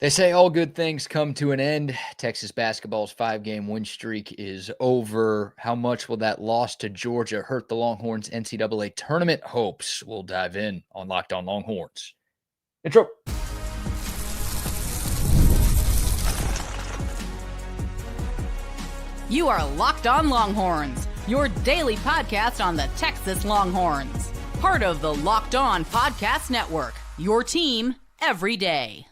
They say all good things come to an end. Texas basketball's 5-game win streak is over. How much will that loss to Georgia hurt the Longhorns' NCAA tournament hopes? We'll dive in on Locked On Longhorns. Intro. You are Locked On Longhorns, your daily podcast on the Texas Longhorns. Part of the Locked On Podcast Network, your team every day.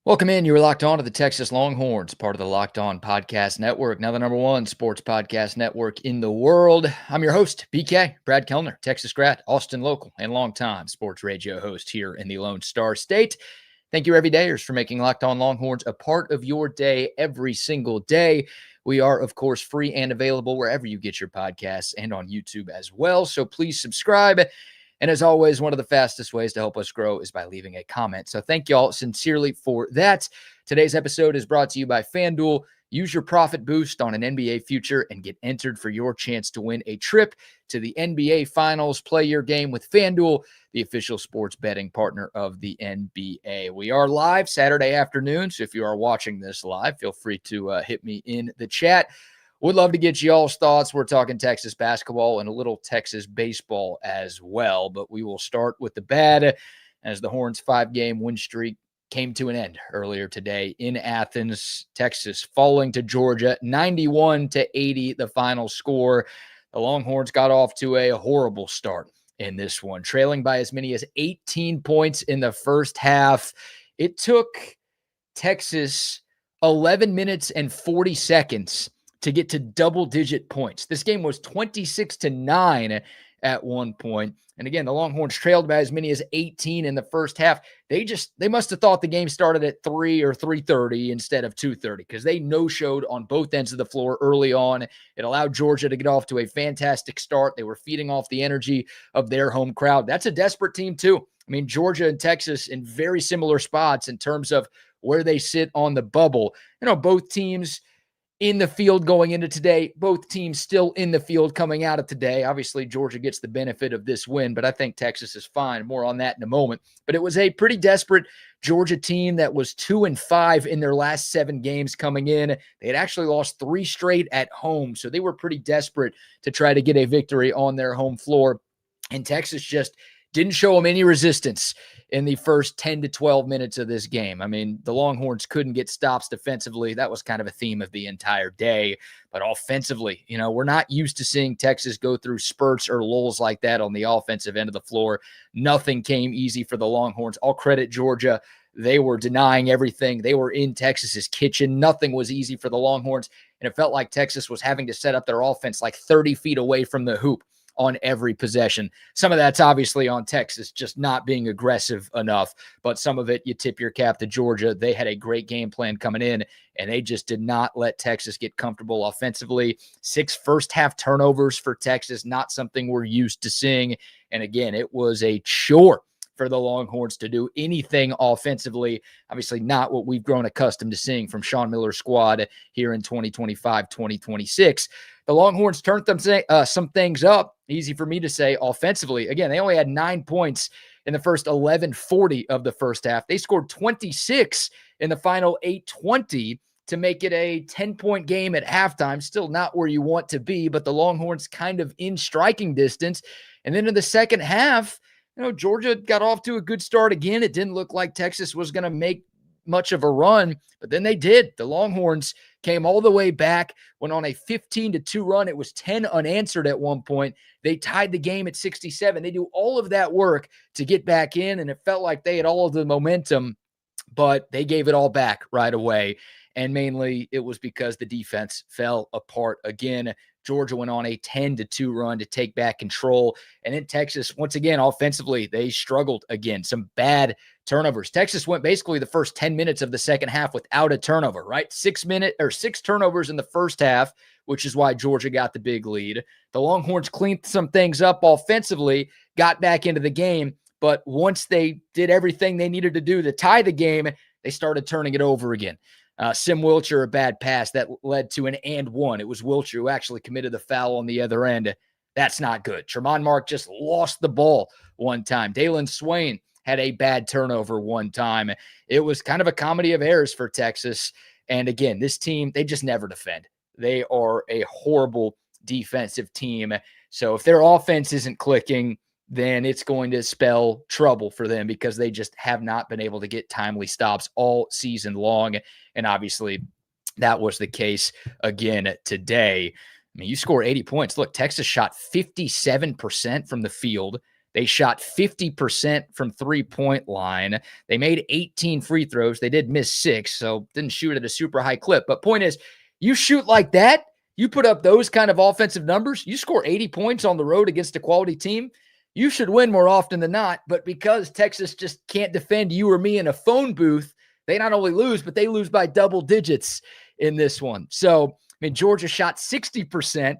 Welcome in. You are locked on to the Texas Longhorns, part of the Locked On Podcast Network, now the number one sports podcast network in the world. I'm your host, BK, Brad Kellner, Texas grad, Austin local, and longtime sports radio host here in the Lone Star State. Thank you, everydayers, for making Locked On Longhorns a part of your day every single day. We are, of course, free and available wherever you get your podcasts and on YouTube as well. So please subscribe. And as always, one of the fastest ways to help us grow is by leaving a comment. So thank y'all sincerely for that. Today's episode is brought to you by FanDuel. Use your profit boost on an NBA future and get entered for your chance to win a trip to the NBA Finals. Play your game with FanDuel, the official sports betting partner of the NBA. We are live Saturday afternoon, so if you are watching this live, feel free to hit me in the chat. Would love to get y'all's thoughts. We're talking Texas basketball and a little Texas baseball as well, but we will start with the bad as the Horns' 5-game win streak came to an end earlier today in Athens, Texas, falling to Georgia, 91-80, the final score. The Longhorns got off to a horrible start in this one, trailing by as many as 18 points in the first half. It took Texas 11 minutes and 40 seconds to get to double-digit points. This game was 26-9 at one point. And again, the Longhorns trailed by as many as 18 in the first half. They must have thought the game started at 3 or 3:30 instead of 2:30 because they no-showed on both ends of the floor early on. It allowed Georgia to get off to a fantastic start. They were feeding off the energy of their home crowd. That's a desperate team too. I mean, Georgia and Texas in very similar spots in terms of where they sit on the bubble. You know, both teams in the field going into today, both teams still in the field coming out of today. Obviously, Georgia gets the benefit of this win, but I think Texas is fine. More on that in a moment. But it was a pretty desperate Georgia team that was 2-5 in their last 7 games coming in. They had actually lost 3 straight at home, so they were pretty desperate to try to get a victory on their home floor. And Texas just didn't show them any resistance in the first 10 to 12 minutes of this game. I mean, the Longhorns couldn't get stops defensively. That was kind of a theme of the entire day. But offensively, you know, we're not used to seeing Texas go through spurts or lulls like that on the offensive end of the floor. Nothing came easy for the Longhorns. I'll credit Georgia. They were denying everything. They were in Texas's kitchen. Nothing was easy for the Longhorns. And it felt like Texas was having to set up their offense like 30 feet away from the hoop on every possession. Some of that's obviously on Texas just not being aggressive enough, but some of it you tip your cap to Georgia. They had a great game plan coming in, and they just did not let Texas get comfortable offensively. 6 first-half turnovers for Texas, not something we're used to seeing. And again, it was a chore for the Longhorns to do anything offensively. Obviously not what we've grown accustomed to seeing from Sean Miller's squad here in 2025, 2026. The Longhorns turned some things up. Easy for me to say offensively. Again, they only had 9 points in the first 11:40 of the first half. They scored 26 in the final 8:20 to make it a 10-point game at halftime. Still not where you want to be, but the Longhorns kind of in striking distance. And then in the second half, you know, Georgia got off to a good start again. It didn't look like Texas was going to make much of a run, but then they did. The Longhorns came all the way back, went on a 15-2 run. It was 10 unanswered at one point. They tied the game at 67. They do all of that work to get back in, and it felt like they had all of the momentum, but they gave it all back right away. And mainly it was because the defense fell apart again. Georgia went on a 10-2 run to take back control. And then Texas, once again, offensively, they struggled again. Some bad turnovers. Texas went basically the first 10 minutes of the second half without a turnover, right? 6 turnovers in the first half, which is why Georgia got the big lead. The Longhorns cleaned some things up offensively, got back into the game. But once they did everything they needed to do to tie the game, they started turning it over again. Sim Wilcher, a bad pass that led to an and one. It was Wilcher who actually committed the foul on the other end. That's not good. Tremont Mark just lost the ball one time. Dalen Swain had a bad turnover one time. It was kind of a comedy of errors for Texas. And again, this team, they just never defend. They are a horrible defensive team. So if their offense isn't clicking, then it's going to spell trouble for them because they just have not been able to get timely stops all season long. And obviously that was the case again today. I mean, you score 80 points. Look, Texas shot 57% from the field. They shot 50% from three-point line. They made 18 free throws. They did miss 6, so didn't shoot at a super high clip. But point is, you shoot like that, you put up those kind of offensive numbers, you score 80 points on the road against a quality team, you should win more often than not. But because Texas just can't defend you or me in a phone booth, they not only lose, but they lose by double digits in this one. So, I mean, Georgia shot 60%,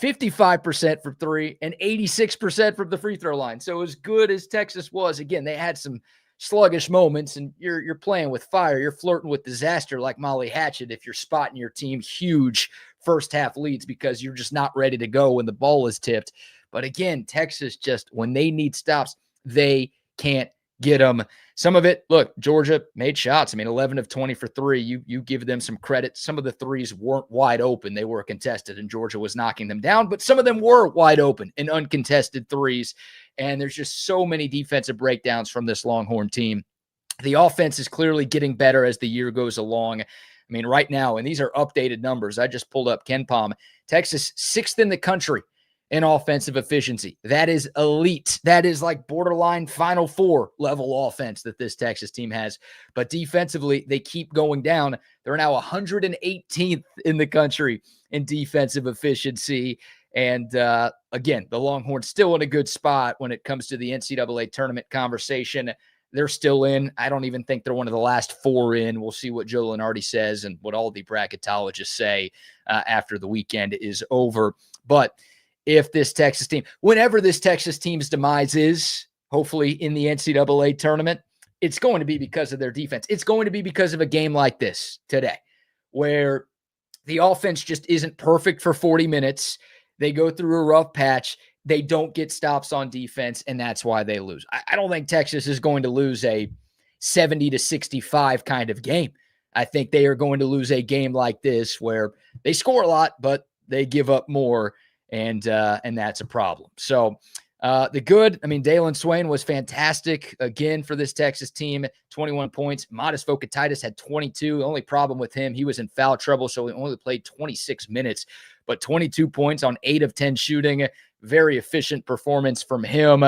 55% from three, and 86% from the free throw line. So as good as Texas was, again, they had some sluggish moments, and you're playing with fire. You're flirting with disaster like Molly Hatchet if you're spotting your team huge first half leads because you're just not ready to go when the ball is tipped. But again, Texas just, when they need stops, they can't get them. Some of it, look, Georgia made shots. I mean, 11 of 20 for three. You give them some credit. Some of the threes weren't wide open. They were contested, and Georgia was knocking them down. But some of them were wide open and uncontested threes. And there's just so many defensive breakdowns from this Longhorn team. The offense is clearly getting better as the year goes along. I mean, right now, and these are updated numbers. I just pulled up KenPom. Texas, 6th in the country in offensive efficiency. That is elite. That is like borderline Final Four level offense that this Texas team has. But defensively, they keep going down. They're now 118th in the country in defensive efficiency. And again, the Longhorns still in a good spot when it comes to the NCAA tournament conversation. They're still in. I don't even think they're one of the last 4 in. We'll see what Joe Lenardi says and what all the bracketologists say after the weekend is over. But if this Texas team, whenever this Texas team's demise is, hopefully in the NCAA tournament, it's going to be because of their defense. It's going to be because of a game like this today, where the offense just isn't perfect for 40 minutes. They go through a rough patch. They don't get stops on defense, and that's why they lose. I don't think Texas is going to lose a 70-65 kind of game. I think they are going to lose a game like this where they score a lot, but they give up more. And that's a problem. So the good, I mean, Dalen Swain was fantastic again for this Texas team, 21 points. Modest Vokatitis had 22. The only problem with him, he was in foul trouble, so he only played 26 minutes, but 22 points on 8 of 10 shooting. Very efficient performance from him.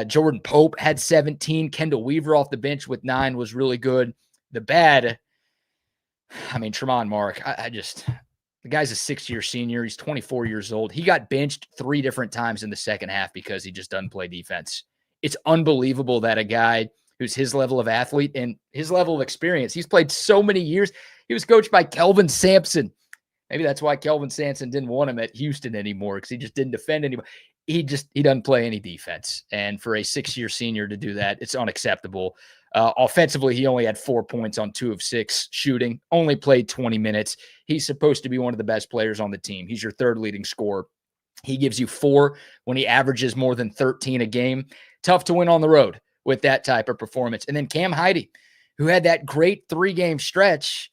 Jordan Pope had 17. Kendall Weaver off the bench with 9 was really good. The bad, I mean, Tremont Mark, the guy's a 6-year senior. He's 24 years old. He got benched 3 different times in the second half because he just doesn't play defense. It's unbelievable that a guy who's his level of athlete and his level of experience, he's played so many years. He was coached by Kelvin Sampson. Maybe that's why Kelvin Sampson didn't want him at Houston anymore, because he just didn't defend anymore. He doesn't play any defense. And for a 6-year senior to do that, it's unacceptable. Offensively, he only had 4 points on 2 of 6 shooting, only played 20 minutes. He's supposed to be one of the best players on the team. He's your 3rd leading scorer. He gives you 4 when he averages more than 13 a game. Tough to win on the road with that type of performance. And then Cam Heide, who had that great 3-game stretch,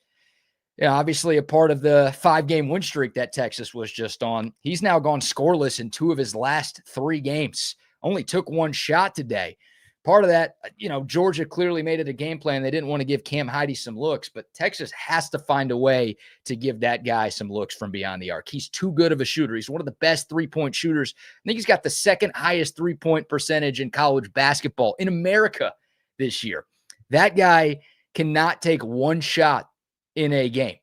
obviously a part of the 5-game win streak that Texas was just on. He's now gone scoreless in 2 of his last 3 games. Only took 1 shot today. Part of that, Georgia clearly made it a game plan. They didn't want to give Cam Heide some looks, but Texas has to find a way to give that guy some looks from beyond the arc. He's too good of a shooter. He's one of the best 3-point shooters. I think he's got the 2nd highest 3-point percentage in college basketball in America this year. That guy cannot take 1 shot in a game.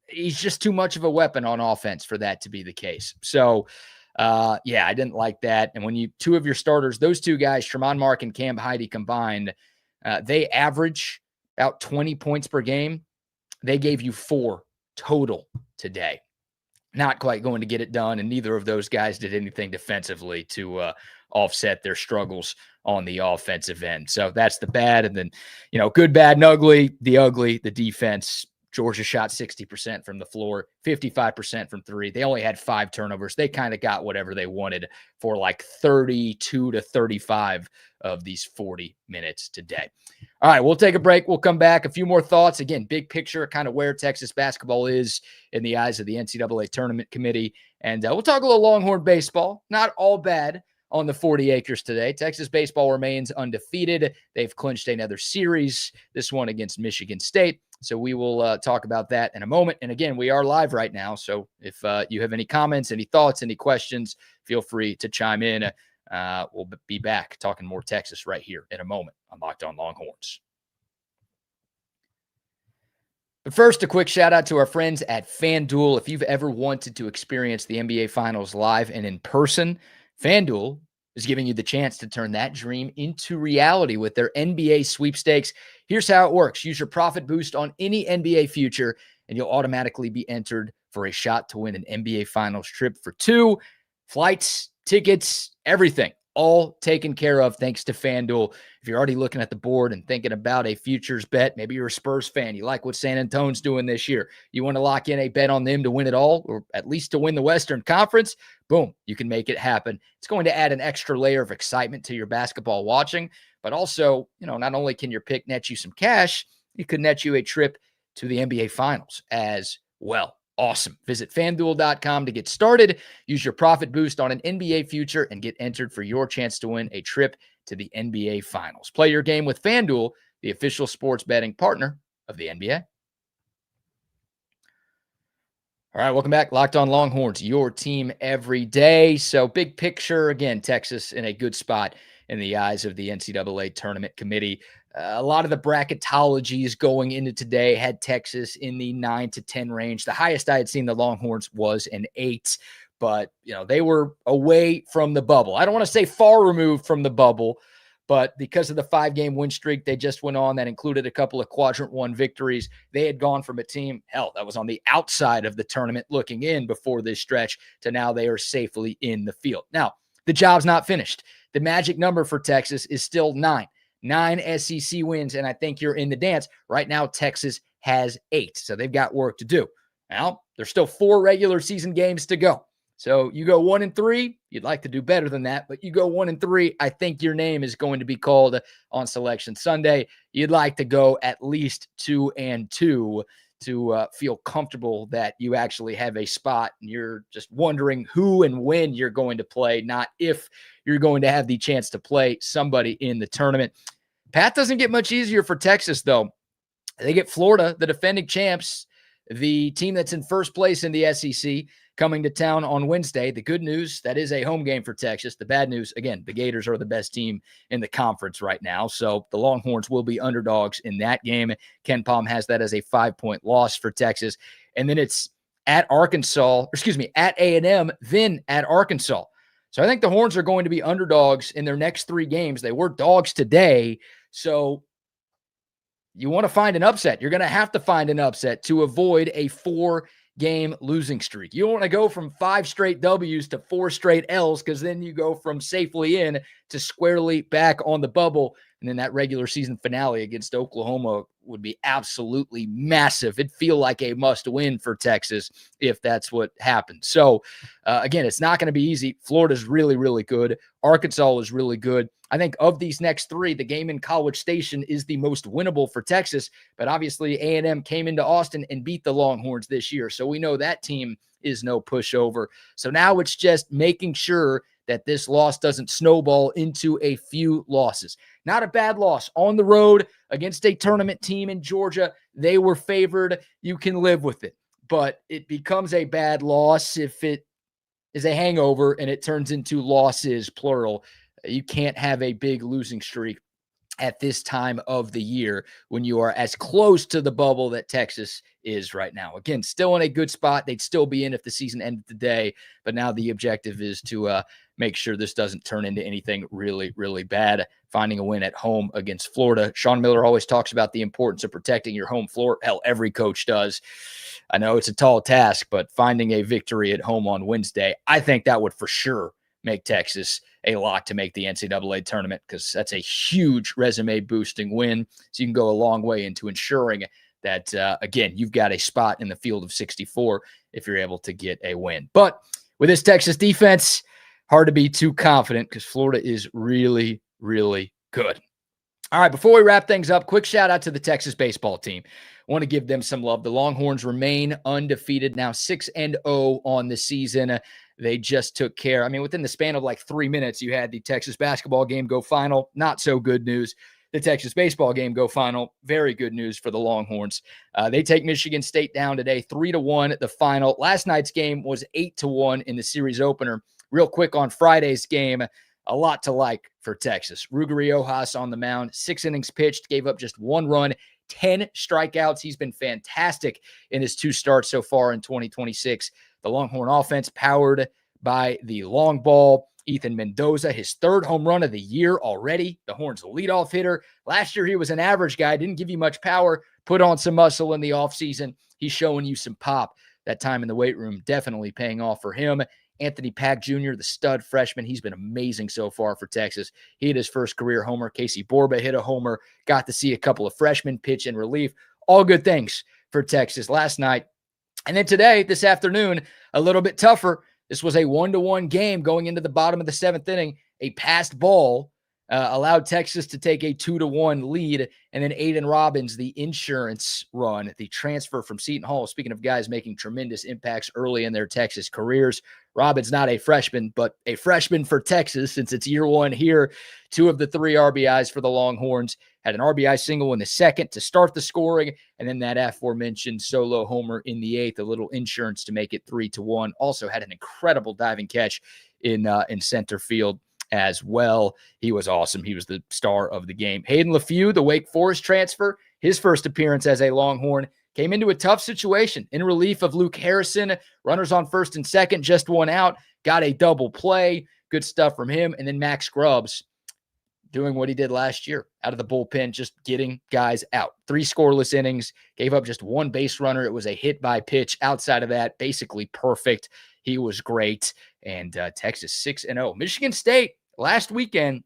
He's just too much of a weapon on offense for that to be the case. So, I didn't like that. And when 2 of your starters, those 2 guys, Tremont Mark and Cam Heide combined, they average about 20 points per game. They gave you 4 total today. Not quite going to get it done, and neither of those guys did anything defensively to offset their struggles on the offensive end. So that's the bad. And then, good, bad, and ugly. The ugly, the defense Georgia shot 60% from the floor, 55% from three. They only had 5 turnovers. They kind of got whatever they wanted for like 32 to 35 of these 40 minutes today. All right, we'll take a break. We'll come back. A few more thoughts. Again, big picture, kind of where Texas basketball is in the eyes of the NCAA Tournament Committee. And we'll talk a little Longhorn baseball. Not all bad on the 40 acres today. Texas baseball remains undefeated. They've clinched another series, this one against Michigan State. So we will talk about that in a moment. And again, we are live right now. So if you have any comments, any thoughts, any questions, feel free to chime in. We'll be back talking more Texas right here in a moment on Locked On Longhorns. But first, a quick shout out to our friends at FanDuel. If you've ever wanted to experience the NBA Finals live and in person, FanDuel is giving you the chance to turn that dream into reality with their NBA sweepstakes. Here's how it works. Use your profit boost on any NBA future, and you'll automatically be entered for a shot to win an NBA Finals trip for 2. Flights, tickets, everything, all taken care of thanks to FanDuel. If you're already looking at the board and thinking about a futures bet, maybe you're a Spurs fan, you like what San Antonio's doing this year, you want to lock in a bet on them to win it all, or at least to win the Western Conference, boom, you can make it happen. It's going to add an extra layer of excitement to your basketball watching, but also, not only can your pick net you some cash, it could net you a trip to the NBA Finals as well. Awesome. Visit FanDuel.com to get started. Use your profit boost on an NBA future and get entered for your chance to win a trip to the NBA Finals. Play your game with FanDuel, the official sports betting partner of the NBA. All right, welcome back. Locked On Longhorns, your team every day. So big picture, again, Texas in a good spot in the eyes of the NCAA Tournament Committee. A lot of the bracketologies going into today had Texas in the 9 to 10 range. The highest I had seen the Longhorns was an 8, but they were away from the bubble. I don't want to say far removed from the bubble, but because of the 5-game win streak they just went on, that included a couple of quadrant 1 victories, they had gone from a team, that was on the outside of the tournament looking in before this stretch, to now they are safely in the field. Now, the job's not finished. The magic number for Texas is still 9. 9 SEC wins, and I think you're in the dance. Right now, Texas has 8, so they've got work to do. Now, there's still 4 regular season games to go. So you go 1-3, you'd like to do better than that, but you go 1-3, I think your name is going to be called on Selection Sunday. You'd like to go at least 2-2 to feel comfortable that you actually have a spot, and you're just wondering who and when you're going to play, not if you're going to have the chance to play somebody in the tournament. Path doesn't get much easier for Texas, though. They get Florida, the defending champs, the team that's in first place in the SEC, coming to town on Wednesday. The good news, that is a home game for Texas. The bad news, again, the Gators are the best team in the conference right now, so the Longhorns will be underdogs in that game. Ken Palm has that as a 5-point loss for Texas. And then it's at A&M, then at Arkansas. So I think the Horns are going to be underdogs in their next 3 games. They were dogs today, so you want to find an upset. You're going to have to find an upset to avoid a 4-game losing streak. You don't want to go from 5 straight W's to 4 straight L's, because then you go from safely in to squarely back on the bubble. And then that regular season finale against Oklahoma would be absolutely massive. It'd feel like a must win for Texas if that's what happens. So again, it's not going to be easy. Florida's really, really good. Arkansas is really good. I think of these next 3, the game in College Station is the most winnable for Texas, but obviously A&M came into Austin and beat the Longhorns this year. So we know that team is no pushover. So now it's just making sure that this loss doesn't snowball into a few losses. Not a bad loss on the road against a tournament team in Georgia. They were favored. You can live with it, but it becomes a bad loss if it is a hangover and it turns into losses, plural. You can't have a big losing streak at this time of the year when you are as close to the bubble that Texas is right now. Again, still in a good spot. They'd still be in if the season ended today, but now the objective is to make sure this doesn't turn into anything really, really bad. Finding a win at home against Florida. Sean Miller always talks about the importance of protecting your home floor. Hell, every coach does. I know it's a tall task, but finding a victory at home on Wednesday, I think that would for sure make Texas a lock to make the NCAA tournament, because that's a huge resume boosting win. So you can go a long way into ensuring that, again, you've got a spot in the field of 64 if you're able to get a win. But with this Texas defense, hard to be too confident because Florida is really, really good. All right, before we wrap things up, quick shout out to the Texas baseball team. I want to give them some love. The Longhorns remain undefeated, now 6-0 on the season. They just took care. I mean, within the span of like 3 minutes, you had the Texas basketball game go final. Not so good news. The Texas baseball game go final. Very good news for the Longhorns. They take Michigan State down today, 3-1 at the final. Last night's game was 8-1 in the series opener. Real quick on Friday's game, a lot to like for Texas. Ruger Riojas on the mound, 6 innings pitched, gave up just 1 run, 10 strikeouts. He's been fantastic in his 2 starts so far in 2026. The Longhorn offense powered by the long ball. Ethan Mendoza, his 3rd home run of the year already. The Horns leadoff hitter. Last year, he was an average guy, didn't give you much power, put on some muscle in the offseason. He's showing you some pop. That time in the weight room definitely paying off for him. Anthony Pack Jr., the stud freshman, he's been amazing so far for Texas. He hit his first career homer. Casey Borba hit a homer. Got to see a couple of freshmen pitch in relief. All good things for Texas last night. And then today, this afternoon, a little bit tougher. This was a 1-1 game going into the bottom of the 7th inning. A passed ball allowed Texas to take a 2-1 lead. And then Aiden Robbins, the insurance run, the transfer from Seton Hall. Speaking of guys making tremendous impacts early in their Texas careers, Robbins not a freshman, but a freshman for Texas since it's year 1 here. 2 of the 3 RBIs for the Longhorns. Had an RBI single in the 2nd to start the scoring, and then that aforementioned solo homer in the 8th, a little insurance to make it 3-1. Also had an incredible diving catch in center field as well. He was awesome. He was the star of the game. Hayden LaFew, the Wake Forest transfer, his first appearance as a Longhorn, came into a tough situation in relief of Luke Harrison. Runners on 1st and 2nd, just 1 out, got a double play. Good stuff from him. And then Max Grubbs doing what he did last year out of the bullpen, just getting guys out. 3 scoreless innings, gave up just 1 base runner. It was a hit by pitch. Outside of that, basically perfect. He was great. And Texas 6-0. Michigan State last weekend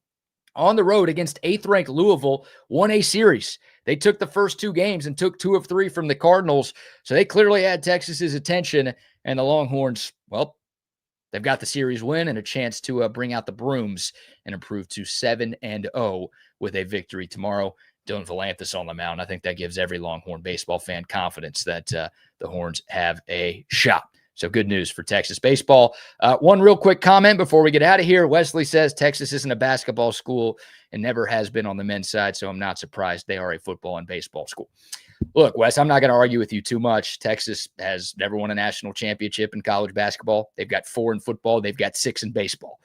on the road against 8th-ranked Louisville won a series. They took the first 2 games and took 2 of 3 from the Cardinals. So they clearly had Texas's attention. And the Longhorns, well, they've got the series win and a chance to bring out the brooms and improve to 7-0 with a victory tomorrow. Dylan Valanthus on the mound. I think that gives every Longhorn baseball fan confidence that the Horns have a shot. So good news for Texas baseball. One real quick comment before we get out of here. Wesley says Texas isn't a basketball school and never has been on the men's side, so I'm not surprised they are a football and baseball school. Look, Wes, I'm not going to argue with you too much. Texas has never won a national championship in college basketball. They've got 4 in football. They've got 6 in baseball.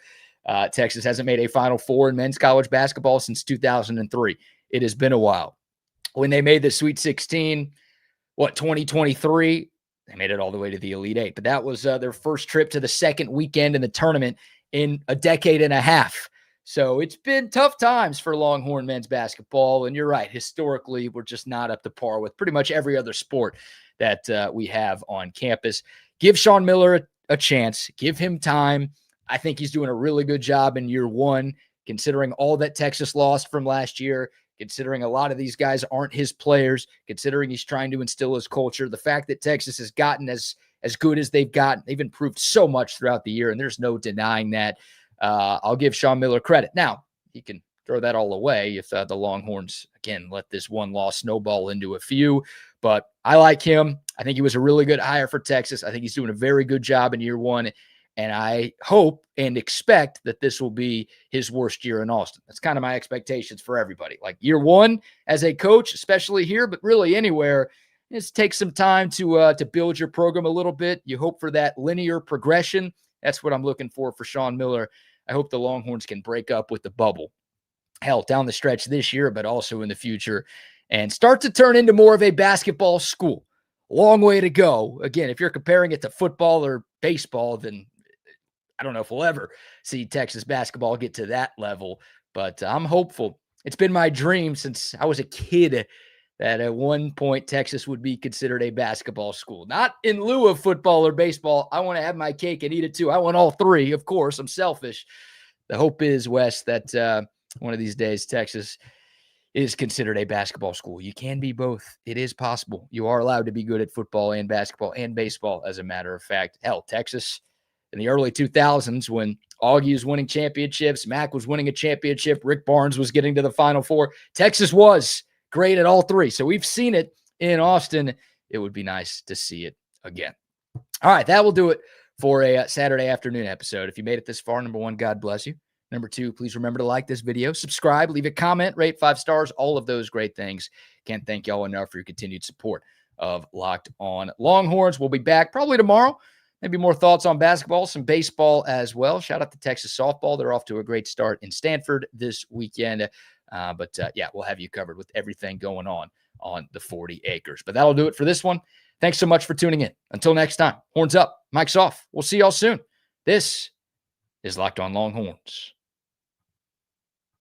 Texas hasn't made a Final Four in men's college basketball since 2003. It has been a while. When they made the Sweet 16, 2023, they made it all the way to the Elite 8. But that was their first trip to the 2nd weekend in the tournament in a decade and a half. So it's been tough times for Longhorn men's basketball. And you're right. Historically, we're just not up to par with pretty much every other sport that we have on campus. Give Sean Miller a chance. Give him time. I think he's doing a really good job in year 1, considering all that Texas lost from last year, considering a lot of these guys aren't his players, considering he's trying to instill his culture. The fact that Texas has gotten as good as they've gotten, they've improved so much throughout the year, and there's no denying that. I'll give Sean Miller credit. Now, he can throw that all away if the Longhorns, again, let this one loss snowball into a few. But I like him. I think he was a really good hire for Texas. I think he's doing a very good job in year 1. And I hope and expect that this will be his worst year in Austin. That's kind of my expectations for everybody. Like year 1 as a coach, especially here, but really anywhere, it takes some time to build your program a little bit. You hope for that linear progression. That's what I'm looking for Sean Miller. I hope the Longhorns can break up with the bubble. Hell, down the stretch this year, but also in the future, and start to turn into more of a basketball school. Long way to go. Again, if you're comparing it to football or baseball, then I don't know if we'll ever see Texas basketball get to that level, but I'm hopeful. It's been my dream since I was a kid that at one point Texas would be considered a basketball school. Not in lieu of football or baseball. I want to have my cake and eat it too. I want all 3, of course. I'm selfish. The hope is, Wes, that one of these days Texas is considered a basketball school. You can be both. It is possible. You are allowed to be good at football and basketball and baseball, as a matter of fact. Hell, Texas in the early 2000s, when Augie was winning championships, Mac was winning a championship, Rick Barnes was getting to the Final Four, Texas was great at all three. So we've seen it in Austin. It would be nice to see it again. All right, that will do it for a Saturday afternoon episode. If you made it this far, number one, God bless you. Number two, please remember to like this video, subscribe, leave a comment, rate 5 stars, all of those great things. Can't thank y'all enough for your continued support of Locked On Longhorns. We'll be back probably tomorrow. Maybe more thoughts on basketball, some baseball as well. Shout out to Texas softball. They're off to a great start in Stanford this weekend. Yeah, we'll have you covered with everything going on the 40 acres. But that'll do it for this one. Thanks so much for tuning in. Until next time, horns up, mic's off. We'll see y'all soon. This is Locked On Longhorns.